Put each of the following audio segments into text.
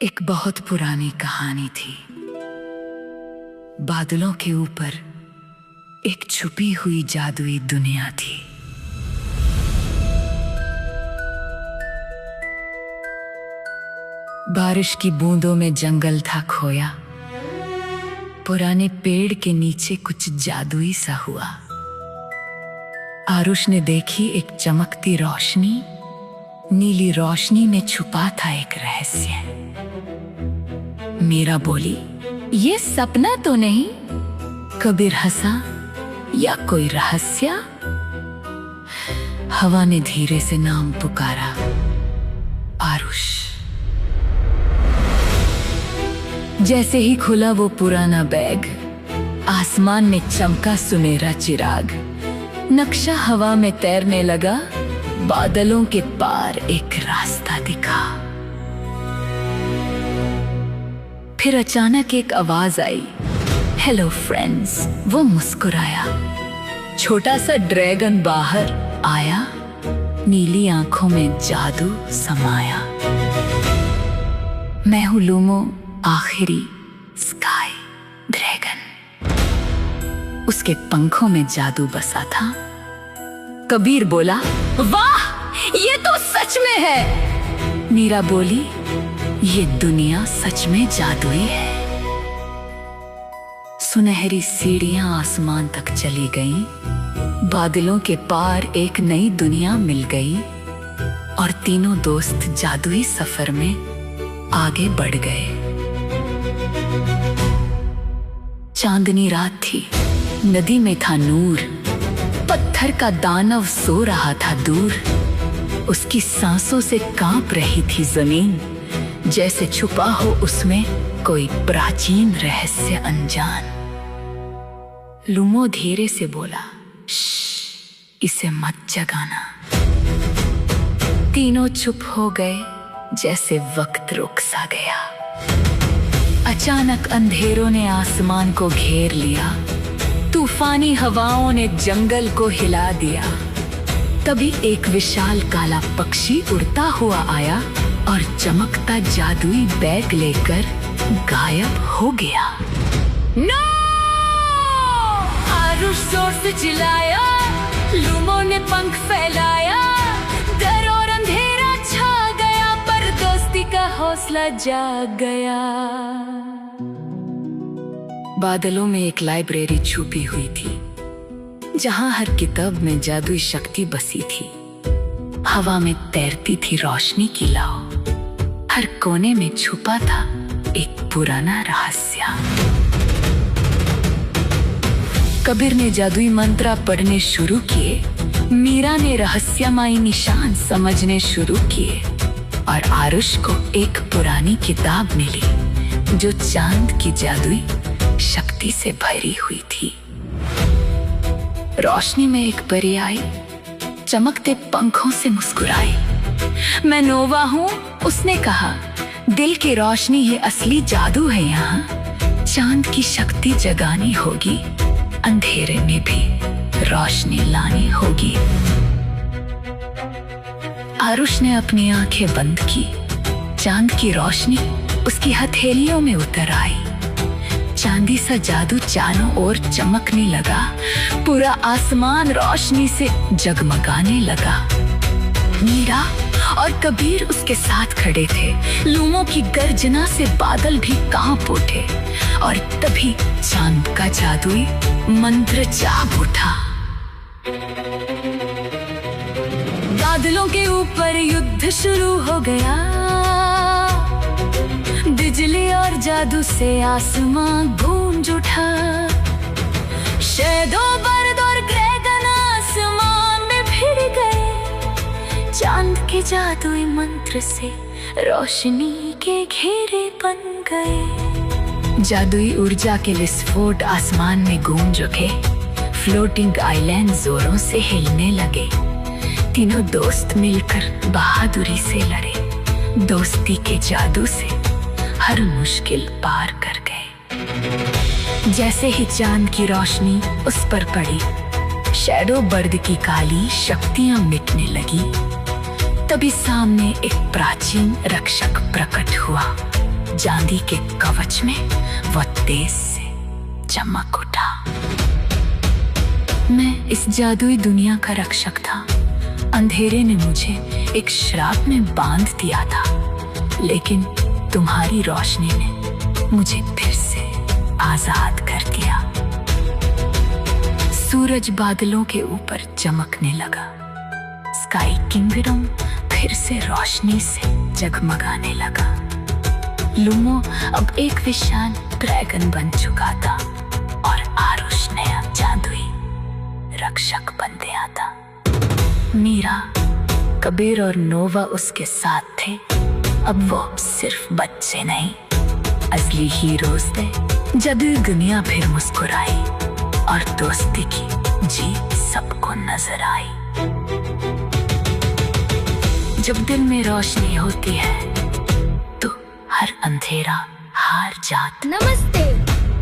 एक बहुत पुरानी कहानी थी। बादलों के ऊपर एक छुपी हुई जादुई दुनिया थी। बारिश की बूंदों में जंगल था खोया। पुराने पेड़ के नीचे कुछ जादुई सा हुआ। आरुष ने देखी एक चमकती रोशनी। नीली रोशनी में छुपा था एक रहस्य। मीरा बोली, ये सपना तो नहीं? कबीर हंसा, या कोई रहस्य? हवा ने धीरे से नाम पुकारा, आरुष। जैसे ही खुला वो पुराना बैग, आसमान में चमका सुनहरा चिराग। नक्शा हवा में तैरने लगा, बादलों के पार एक रास्ता दिखा। फिर अचानक एक आवाज आई, हेलो फ्रेंड्स। वो मुस्कुराया। छोटा सा ड्रैगन बाहर आया, नीली आंखों में जादू समाया। मैं हूं लूमो, आखिरी स्काई ड्रैगन। उसके पंखों में जादू बसा था। कबीर बोला, वाह, ये तो सच में है। मीरा बोली, ये दुनिया सच में जादुई है। सुनहरी सीढ़ियां आसमान तक चली गईं। बादलों के पार एक नई दुनिया मिल गई और तीनों दोस्त जादुई सफर में आगे बढ़ गए। चांदनी रात थी, नदी में था नूर। पत्थर का दानव सो रहा था दूर। उसकी सांसों से कांप रही थी जमीन, जैसे छुपा हो उसमें कोई प्राचीन रहस्य अनजान। लूमो धीरे से बोला, इसे मत जगाना। तीनों चुप हो गए, जैसे वक्त रुक सा गया। अचानक अंधेरों ने आसमान को घेर लिया। तूफानी हवाओं ने जंगल को हिला दिया। तभी एक विशाल काला पक्षी उड़ता हुआ आया और चमकता जादुई बैग लेकर गायब हो गया। नो! आरुष जोर से चिल्लाया। लूमो ने पंख फैलाया। डर और अंधेरा छा गया, पर दोस्ती का हौसला जाग गया। बादलों में एक लाइब्रेरी छुपी हुई थी, जहां हर किताब में जादुई शक्ति बसी थी। हवा में तैरती थी रोशनी की लाओ। हर कोने में छुपा था एक पुराना रहस्य। कबीर ने जादुई मंत्र पढ़ने शुरू किए। मीरा ने रहस्यमयी निशान समझने शुरू किए और आरुष को एक पुरानी किताब मिली, जो चांद की जादुई शक्ति से भरी हुई थी। रोशनी में एक परी आई, चमकते पंखों से मुस्कुराई। मैं नोवा हूँ, उसने कहा। दिल की रोशनी ही असली जादू है यहाँ। चांद की शक्ति जगानी होगी, अंधेरे में भी रोशनी लानी होगी। आरुष ने अपनी आंखें बंद की। चांद की रोशनी उसकी हथेलियों में उतर आई। चांदी सा जादू चारों ओर चमकने लगा। पूरा आसमान रोशनी से जगमगाने लगा। मीरा और कबीर उसके साथ खड़े थे। लूमो की गर्जना से बादल भी कांप उठे और तभी चांद का जादुई मंत्र जाग उठा। बादलों के ऊपर युद्ध शुरू हो गया। बिजली और जादू से आसमां गूंज उठा। शैडो बर्ड और ड्रैगन आसमान में भिड़ गए। चांद के जादुई मंत्र से रोशनी के घेरे बन गए। जादुई ऊर्जा के विस्फोट आसमान में गूंज उठे। फ्लोटिंग आइलैंड जोरों से हिलने लगे। तीनों दोस्त मिलकर बहादुरी से लड़े। दोस्ती के जादू से हर मुश्किल पार कर गए। जैसे ही चांद की रोशनी उस पर पड़ी, शैडो बर्ड की काली शक्तियां मिटने लगी। तभी सामने एक प्राचीन रक्षक प्रकट हुआ। चांदी के कवच में वो तेज से चमक उठा। मैं इस जादुई दुनिया का रक्षक था। अंधेरे ने मुझे एक श्राप में बांध दिया था, लेकिन तुम्हारी रोशनी ने मुझे फिर से आजाद कर दिया। सूरज बादलों के ऊपर चमकने लगा। स्काई किंगडम फिर से रोशनी से जगमगाने लगा। लूमो अब एक विशाल ड्रैगन बन चुका था और आरुष नया जादुई रक्षक बन गया था। मीरा, कबीर और नोवा उसके साथ थे। अब वो सिर्फ बच्चे नहीं, असली हीरोज थे। जादुई दुनिया फिर मुस्कुराई और दोस्ती की जीत सबको नजर आई। जब दिल में रोशनी होती है तो हर अंधेरा हार जाता। नमस्ते,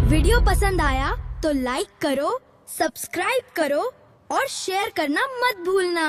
वीडियो पसंद आया तो लाइक करो, सब्सक्राइब करो और शेयर करना मत भूलना।